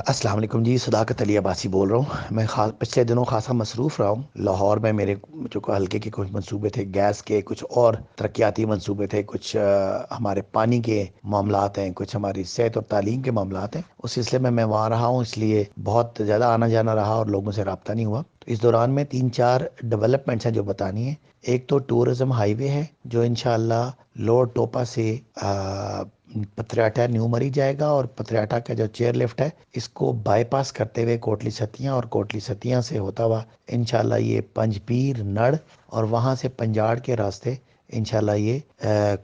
السلام علیکم جی، صداقت علی عباسی بول رہا ہوں میں۔ پچھلے دنوں خاصا مصروف رہا ہوں لاہور میں۔ میرے جو ہلکے کے کچھ منصوبے تھے، گیس کے کچھ اور ترقیاتی منصوبے تھے، کچھ ہمارے پانی کے معاملات ہیں، کچھ ہماری صحت اور تعلیم کے معاملات ہیں۔ اس سلسلے میں وہاں رہا ہوں، اس لیے بہت زیادہ آنا جانا رہا اور لوگوں سے رابطہ نہیں ہوا۔ تو اس دوران میں 3-4 ڈیولپمنٹس ہیں جو بتانی ہیں۔ ایک تو ٹورزم ہائی وے ہے جو انشاءاللہ لوور ٹوپا سے پتریاٹا نیو مری جائے گا، اور پتریاٹا کا جو چیئر لفٹ ہے اس کو بائی پاس کرتے ہوئے کوٹلی ستیاں، اور کوٹلی ستیاں سے ہوتا ہوا انشاءاللہ یہ پنج پیر نڑ، اور وہاں سے پنجاڑ کے راستے انشاءاللہ یہ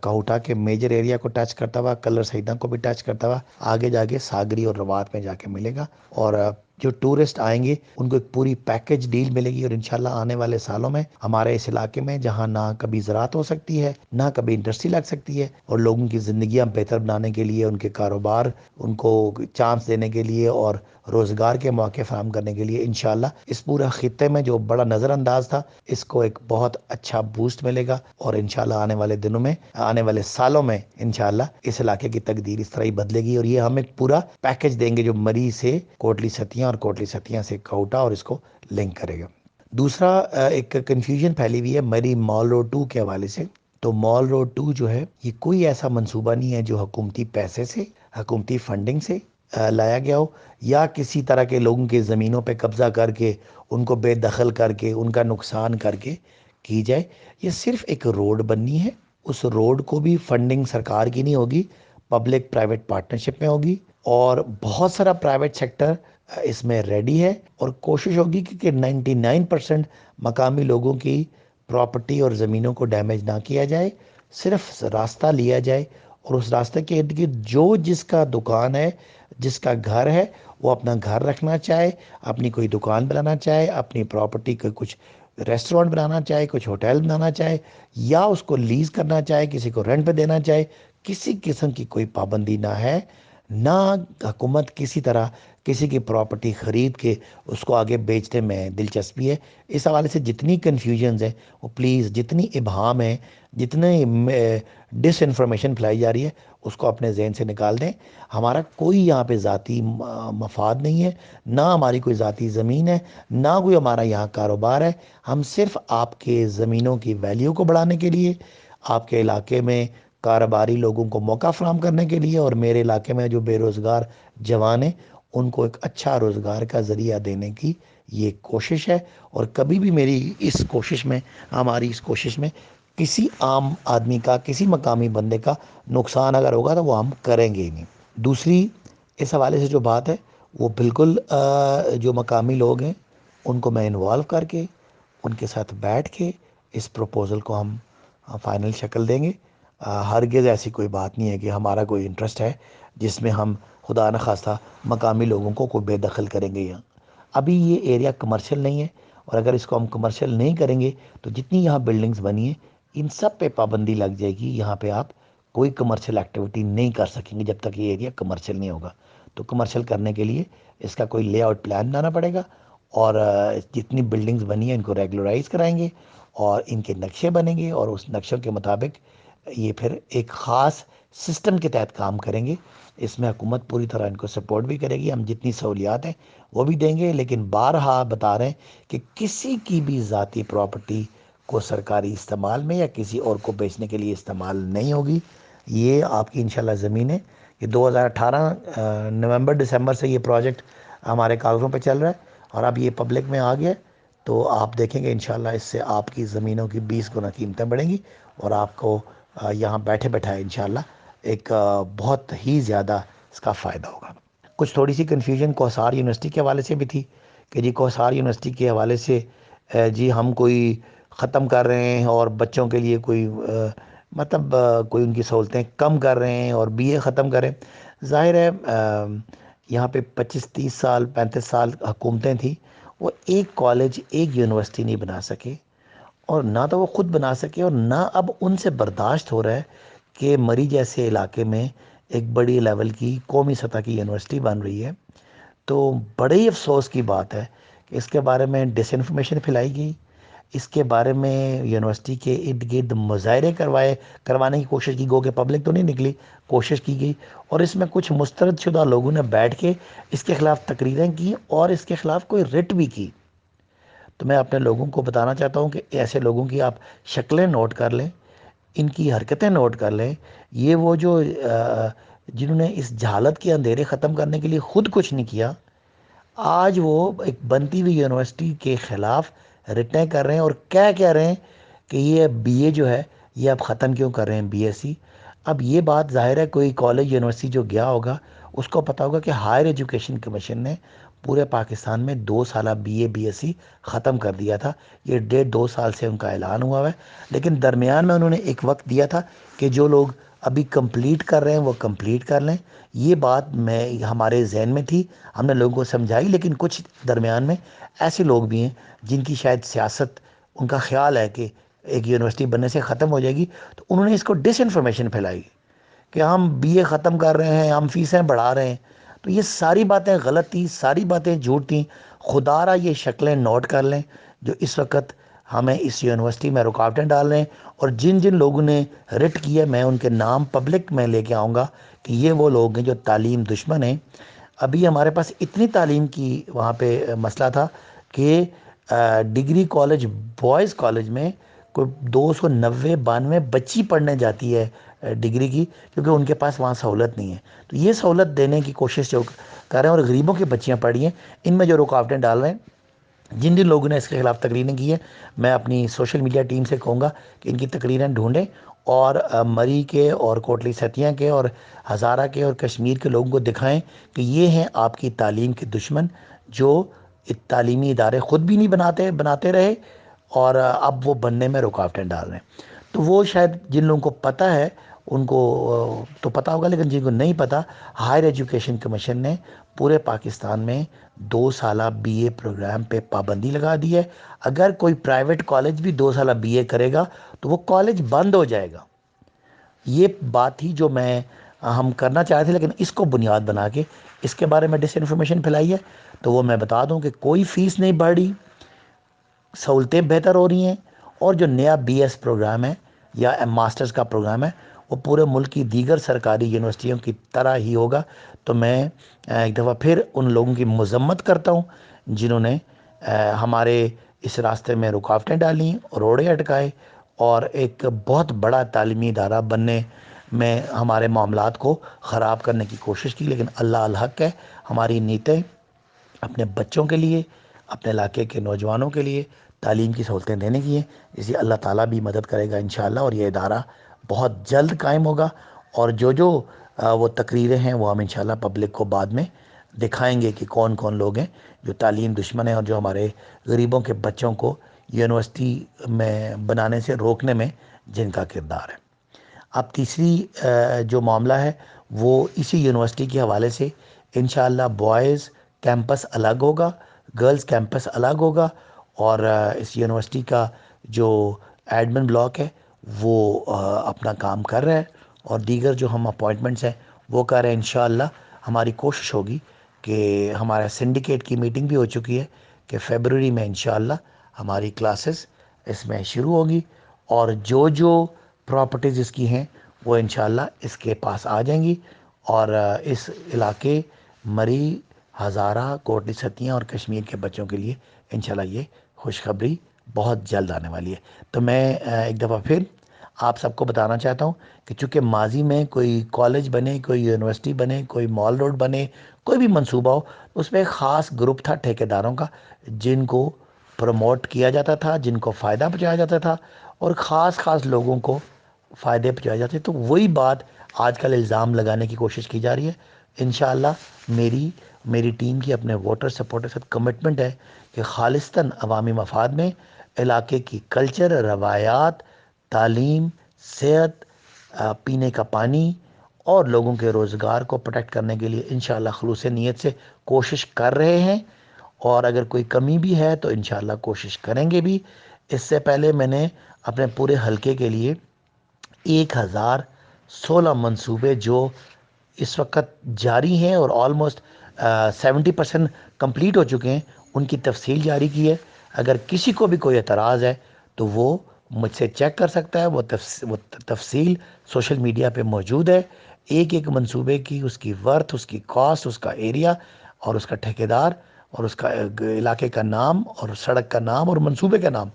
کہوٹا کے میجر ایریا کو ٹچ کرتا ہوا، کلر سیدہ کو بھی ٹچ کرتا ہوا آگے جا کے ساگری اور روات میں جا کے ملے گا۔ اور جو ٹورسٹ آئیں گے ان کو ایک پوری پیکج ڈیل ملے گی، اور انشاءاللہ آنے والے سالوں میں ہمارے اس علاقے میں جہاں نہ کبھی زراعت ہو سکتی ہے، نہ کبھی انڈسٹری لگ سکتی ہے، اور لوگوں کی زندگیاں بہتر بنانے کے لیے، ان کے کاروبار ان کو چانس دینے کے لیے اور روزگار کے مواقع فراہم کرنے کے لیے انشاءاللہ اس پورا خطے میں جو بڑا نظر انداز تھا اس کو ایک بہت اچھا بوسٹ ملے گا، اور انشاءاللہ آنے والے دنوں میں، آنے والے سالوں میں انشاءاللہ اس علاقے کی تقدیر اس طرح ہی بدلے گی، اور یہ ہم ایک پورا پیکج دیں گے جو مری سے کوٹلی ستیاں اور کوٹلی ستیاں سے کہوٹا اور اس کو لنک کرے گا۔ دوسرا ایک کنفیوژن پھیلی ہوئی ہے مری مال روڈ 2 کے حوالے سے۔ تو مال روڈ 2 جو ہے یہ کوئی ایسا منصوبہ نہیں ہے جو حکومتی پیسے سے، حکومتی فنڈنگ سے لایا گیا ہو، یا کسی طرح کے لوگوں کے زمینوں پہ قبضہ کر کے ان کو بے دخل کر کے ان کا نقصان کر کے کی جائے۔ یہ صرف ایک روڈ بننی ہے، اس روڈ کو بھی فنڈنگ سرکار کی نہیں ہوگی، پبلک پرائیویٹ پارٹنرشپ میں ہوگی، اور بہت سارا پرائیویٹ سیکٹر اس میں ریڈی ہے، اور کوشش ہوگی کہ 99% مقامی لوگوں کی پراپرٹی اور زمینوں کو ڈیمیج نہ کیا جائے، صرف راستہ لیا جائے، اور اس راستے کے ارد گرد جو جس کا دکان ہے، جس کا گھر ہے، وہ اپنا گھر رکھنا چاہے، اپنی کوئی دکان بنانا چاہے، اپنی پراپرٹی کو کچھ ریسٹورنٹ بنانا چاہے، کچھ ہوٹل بنانا چاہے، یا اس کو لیز کرنا چاہے، کسی کو رینٹ پہ دینا چاہے، کسی قسم کی کوئی پابندی نہ ہے۔ نہ حکومت کسی طرح کسی کی پراپرٹی خرید کے اس کو آگے بیچنے میں دلچسپی ہے۔ اس حوالے سے جتنی کنفیوژنز ہیں وہ پلیز، جتنی ابہام ہے، جتنے ڈس انفارمیشن پھیلائی جا رہی ہے اس کو اپنے ذہن سے نکال دیں۔ ہمارا کوئی یہاں پہ ذاتی مفاد نہیں ہے، نہ ہماری کوئی ذاتی زمین ہے، نہ کوئی ہمارا یہاں کاروبار ہے۔ ہم صرف آپ کے زمینوں کی ویلیو کو بڑھانے کے لیے، آپ کے علاقے میں کاروباری لوگوں کو موقع فراہم کرنے کے لیے، اور میرے علاقے میں جو بے روزگار جوان ہیں ان کو ایک اچھا روزگار کا ذریعہ دینے کی یہ کوشش ہے۔ اور کبھی بھی میری اس کوشش میں، ہماری اس کوشش میں کسی عام آدمی کا، کسی مقامی بندے کا نقصان اگر ہوگا تو وہ ہم کریں گے ہی نہیں۔ دوسری اس حوالے سے جو بات ہے وہ بالکل جو مقامی لوگ ہیں ان کو میں انوالو کر کے ان کے ساتھ بیٹھ کے اس پروپوزل کو ہم فائنل شکل دیں گے۔ ہرگز ایسی کوئی بات نہیں ہے کہ ہمارا کوئی انٹرسٹ ہے جس میں ہم خدا نخواستہ مقامی لوگوں کو کوئی بے دخل کریں گے۔ یہاں ابھی یہ ایریا کمرشل نہیں ہے، اور اگر اس کو ہم کمرشل نہیں کریں گے تو جتنی یہاں بلڈنگز بنی ہیں ان سب پہ پابندی لگ جائے گی۔ یہاں پہ آپ کوئی کمرشل ایکٹیویٹی نہیں کر سکیں گے جب تک یہ ایریا کمرشل نہیں ہوگا۔ تو کمرشل کرنے کے لیے اس کا کوئی لے آؤٹ پلان بنانا پڑے گا، اور جتنی بلڈنگز بنی ہیں ان کو ریگولرائز کرائیں گے، اور ان کے نقشے بنیں گے، اور اس نقشوں کے مطابق یہ پھر ایک خاص سسٹم کے تحت کام کریں گے۔ اس میں حکومت پوری طرح ان کو سپورٹ بھی کرے گی، ہم جتنی سہولیات ہیں وہ بھی دیں گے، لیکن بارہا بتا رہے ہیں کہ کسی کی بھی ذاتی پراپرٹی کو سرکاری استعمال میں یا کسی اور کو بیچنے کے لیے استعمال نہیں ہوگی۔ یہ آپ کی انشاءاللہ زمین ہے۔ یہ 2018 نومبر دسمبر سے یہ پروجیکٹ ہمارے کاغذوں پہ چل رہا ہے، اور اب یہ پبلک میں آ گیا، تو آپ دیکھیں گے انشاءاللہ اس سے آپ کی زمینوں کی 20 گنا قیمتیں بڑھیں گی، اور آپ کو یہاں بیٹھے بیٹھائے انشاءاللہ ایک بہت ہی زیادہ اس کا فائدہ ہوگا۔ کچھ تھوڑی سی کنفیوژن کوہسار یونیورسٹی کے حوالے سے بھی تھی کہ جی کوہسار یونیورسٹی کے حوالے سے جی ہم کوئی ختم کر رہے ہیں، اور بچوں کے لیے کوئی مطلب کوئی ان کی سہولتیں کم کر رہے ہیں، اور بی اے ختم کریں۔ ظاہر ہے یہاں پہ 25-30 سال 35 سال حکومتیں تھیں، وہ ایک کالج ایک یونیورسٹی نہیں بنا سکے، اور نہ تو وہ خود بنا سکے، اور نہ اب ان سے برداشت ہو رہا ہے کہ مری جیسے علاقے میں ایک بڑی لیول کی قومی سطح کی یونیورسٹی بن رہی ہے۔ تو بڑے ہی افسوس کی بات ہے کہ اس کے بارے میں ڈس انفارمیشن پھیلائی گئی، اس کے بارے میں یونیورسٹی کے ارد گرد مظاہرے کروانے کی کوشش کی، گو کہ پبلک تو نہیں نکلی، کوشش کی گئی، اور اس میں کچھ مسترد شدہ لوگوں نے بیٹھ کے اس کے خلاف تقریریں کی اور اس کے خلاف کوئی رٹ بھی کی۔ تو میں اپنے لوگوں کو بتانا چاہتا ہوں کہ ایسے لوگوں کی آپ شکلیں نوٹ کر لیں، ان کی حرکتیں نوٹ کر لیں۔ یہ وہ جو جنہوں نے اس جہالت کے اندھیرے ختم کرنے کے لیے خود کچھ نہیں کیا، آج وہ ایک بنتی ہوئی یونیورسٹی کے خلاف رٹیں کر رہے ہیں اور کہہ رہے ہیں کہ یہ بی اے جو ہے یہ اب ختم کیوں کر رہے ہیں، بی ایس سی۔ اب یہ بات ظاہر ہے کوئی کالج یونیورسٹی جو گیا ہوگا اس کو پتا ہوگا کہ ہائر ایجوکیشن کمیشن نے پورے پاکستان میں 2 سالہ B A B S C ختم کر دیا تھا۔ یہ 1.5-2 سال سے ان کا اعلان ہوا ہے، لیکن درمیان میں انہوں نے ایک وقت دیا تھا کہ جو لوگ ابھی کمپلیٹ کر رہے ہیں وہ کمپلیٹ کر لیں۔ یہ بات ہمارے ذہن میں تھی، ہم نے لوگوں کو سمجھائی، لیکن کچھ درمیان میں ایسے لوگ بھی ہیں جن کی شاید سیاست، ان کا خیال ہے کہ ایک یونیورسٹی بننے سے ختم ہو جائے گی، تو انہوں نے اس کو ڈس انفارمیشن پھیلائی کہ ہم بی اے ختم کر رہے ہیں، ہم فیسیں بڑھا رہے ہیں۔ تو یہ ساری باتیں غلط تھیں، ساری باتیں جھوٹ تھیں۔ خدا را یہ شکلیں نوٹ کر لیں جو اس وقت ہمیں اس یونیورسٹی میں رکاوٹیں ڈال رہے ہیں، اور جن جن لوگوں نے رٹ کیا میں ان کے نام پبلک میں لے کے آؤں گا کہ یہ وہ لوگ ہیں جو تعلیم دشمن ہیں۔ ابھی ہمارے پاس اتنی تعلیم کی وہاں پہ مسئلہ تھا کہ ڈگری کالج، بوائز کالج میں کوئی 290-92 بچی پڑھنے جاتی ہے ڈگری کی، کیونکہ ان کے پاس وہاں سہولت نہیں ہے۔ تو یہ سہولت دینے کی کوشش جو کر رہے ہیں، اور غریبوں کی بچیاں پڑھی ہیں، ان میں جو رکاوٹیں ڈال رہے ہیں، جن جن لوگوں نے اس کے خلاف تقریریں کی ہیں، میں اپنی سوشل میڈیا ٹیم سے کہوں گا کہ ان کی تقریریں ڈھونڈیں اور مری کے اور کوٹلی ستیاں کے اور ہزارہ کے اور کشمیر کے لوگوں کو دکھائیں کہ یہ ہیں آپ کی تعلیم کے دشمن، جو تعلیمی ادارے خود بھی نہیں بناتے رہے اور اب وہ بننے میں رکاوٹیں ڈال رہے ہیں۔ تو وہ شاید جن لوگوں کو پتہ ہے ان کو تو پتہ ہوگا، لیکن جن کو نہیں پتہ، ہائر ایجوکیشن کمیشن نے پورے پاکستان میں 2 سالہ بی اے پروگرام پہ پابندی لگا دی ہے۔ اگر کوئی پرائیویٹ کالج بھی 2 سالہ بی اے کرے گا تو وہ کالج بند ہو جائے گا۔ یہ بات تھی جو ہم کرنا چاہتے تھے، لیکن اس کو بنیاد بنا کے اس کے بارے میں ڈس انفارمیشن پھیلائی ہے۔ تو وہ میں بتا دوں کہ کوئی فیس نہیں بڑھ رہی، سہولتیں بہتر ہو رہی ہیں، اور جو نیا بی ایس پروگرام ہے یا ماسٹرز کا پروگرام ہے وہ پورے ملک کی دیگر سرکاری یونیورسٹیوں کی طرح ہی ہوگا۔ تو میں ایک دفعہ پھر ان لوگوں کی مذمت کرتا ہوں جنہوں نے ہمارے اس راستے میں رکاوٹیں ڈالیں، روڑے اٹکائے اور ایک بہت بڑا تعلیمی ادارہ بننے میں ہمارے معاملات کو خراب کرنے کی کوشش کی۔ لیکن اللہ الحق ہے، ہماری نیتیں اپنے بچوں کے لیے، اپنے علاقے کے نوجوانوں کے لیے تعلیم کی سہولتیں دینے کی ہیں، اس لیے اللہ تعالیٰ بھی مدد کرے گا انشاءاللہ، اور یہ ادارہ بہت جلد قائم ہوگا۔ اور جو وہ تقریریں ہیں وہ ہم انشاءاللہ پبلک کو بعد میں دکھائیں گے کہ کون کون لوگ ہیں جو تعلیم دشمن ہیں اور جو ہمارے غریبوں کے بچوں کو یونیورسٹی میں بنانے سے روکنے میں جن کا کردار ہے۔ اب تیسری جو معاملہ ہے وہ اسی یونیورسٹی کے حوالے سے، انشاءاللہ بوائز کیمپس الگ ہوگا، گرلز کیمپس الگ ہوگا، اور اس یونیورسٹی کا جو ایڈمن بلاک ہے وہ اپنا کام کر رہا ہے، اور دیگر جو ہم اپوائنٹمنٹس ہیں وہ کر رہے ہیں۔ انشاءاللہ ہماری کوشش ہوگی کہ ہمارا سنڈیکیٹ کی میٹنگ بھی ہو چکی ہے کہ فیبروری میں انشاءاللہ ہماری کلاسز اس میں شروع ہوگی، اور جو پراپرٹیز اس کی ہیں وہ انشاءاللہ اس کے پاس آ جائیں گی، اور اس علاقے مری، ہزارہ، کوٹلی ستیاں اور کشمیر کے بچوں کے لیے انشاءاللہ یہ خوشخبری بہت جلد آنے والی ہے۔ تو میں ایک دفعہ پھر آپ سب کو بتانا چاہتا ہوں کہ چونکہ ماضی میں کوئی کالج بنے، کوئی یونیورسٹی بنے، کوئی مال روڈ بنے، کوئی بھی منصوبہ ہو، اس میں ایک خاص گروپ تھا ٹھیکیداروں کا جن کو پروموٹ کیا جاتا تھا، جن کو فائدہ پہنچایا جاتا تھا، اور خاص لوگوں کو فائدے پہنچائے جاتے تھے۔ تو وہی بات آج کل الزام لگانے کی کوشش کی جا رہی ہے۔ انشاءاللہ میری ٹیم کی اپنے ووٹر سپورٹر کے ساتھ کمٹمنٹ ہے کہ خالصتاً عوامی مفاد میں علاقے کی کلچر، روایات، تعلیم، صحت، پینے کا پانی اور لوگوں کے روزگار کو پروٹیکٹ کرنے کے لیے انشاءاللہ خلوص نیت سے کوشش کر رہے ہیں، اور اگر کوئی کمی بھی ہے تو انشاءاللہ کوشش کریں گے بھی۔ اس سے پہلے میں نے اپنے پورے حلقے کے لیے 1016 منصوبے جو اس وقت جاری ہیں اور آلموسٹ 70% کمپلیٹ ہو چکے ہیں، ان کی تفصیل جاری کی ہے۔ اگر کسی کو بھی کوئی اعتراض ہے تو وہ مجھ سے چیک کر سکتا ہے، وہ تفصیل سوشل میڈیا پہ موجود ہے، ایک ایک منصوبے کی، اس کی ورتھ، اس کی کاسٹ، اس کا ایریا اور اس کا ٹھیکیدار اور اس کا علاقے کا نام اور سڑک کا نام اور منصوبے کا نام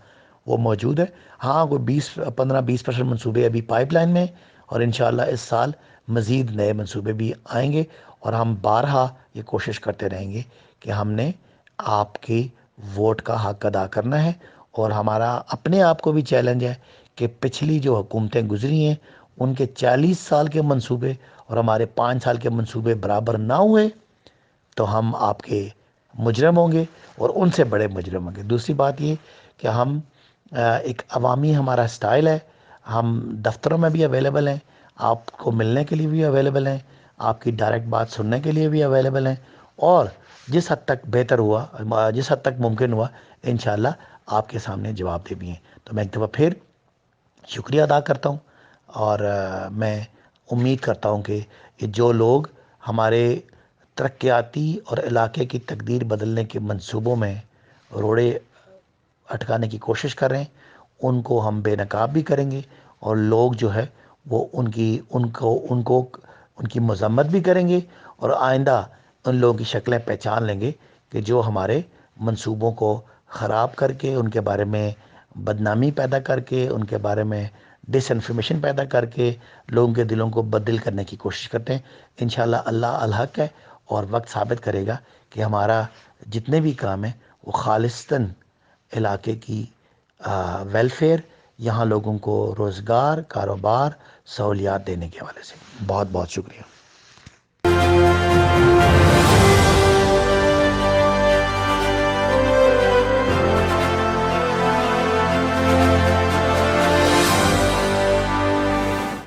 وہ موجود ہے۔ ہاں کوئی 15-20% منصوبے ابھی پائپ لائن میں، اور انشاءاللہ اس سال مزید نئے منصوبے بھی آئیں گے، اور ہم بارہا یہ کوشش کرتے رہیں گے کہ ہم نے آپ کی ووٹ کا حق ادا کرنا ہے۔ اور ہمارا اپنے آپ کو بھی چیلنج ہے کہ پچھلی جو حکومتیں گزری ہیں ان کے 40 سال کے منصوبے اور ہمارے 5 سال کے منصوبے برابر نہ ہوئے تو ہم آپ کے مجرم ہوں گے، اور ان سے بڑے مجرم ہوں گے۔ دوسری بات یہ کہ ہم ایک عوامی ہمارا سٹائل ہے، ہم دفتروں میں بھی اویلیبل ہیں، آپ کو ملنے کے لیے بھی اویلیبل ہیں، آپ کی ڈائریکٹ بات سننے کے لیے بھی اویلیبل ہیں، اور جس حد تک بہتر ہوا، جس حد تک ممکن ہوا، انشاءاللہ آپ کے سامنے جواب دے بھی ہیں۔ تو میں ایک دفعہ پھر شکریہ ادا کرتا ہوں، اور میں امید کرتا ہوں کہ یہ جو لوگ ہمارے ترقیاتی اور علاقے کی تقدیر بدلنے کے منصوبوں میں روڑے اٹکانے کی کوشش کر رہے ہیں، ان کو ہم بے نقاب بھی کریں گے، اور لوگ جو ہے وہ ان کی مذمت بھی کریں گے، اور آئندہ ان لوگوں کی شکلیں پہچان لیں گے کہ جو ہمارے منصوبوں کو خراب کر کے، ان کے بارے میں بدنامی پیدا کر کے، ان کے بارے میں ڈس انفارمیشن پیدا کر کے لوگوں کے دلوں کو بدل کرنے کی کوشش کرتے ہیں۔ انشاءاللہ اللہ الحق ہے، اور وقت ثابت کرے گا کہ ہمارا جتنے بھی کام ہیں وہ خالصتاً علاقے کی ویلفیئر، یہاں لوگوں کو روزگار، کاروبار، سہولیات دینے کے حوالے سے۔ بہت بہت شکریہ۔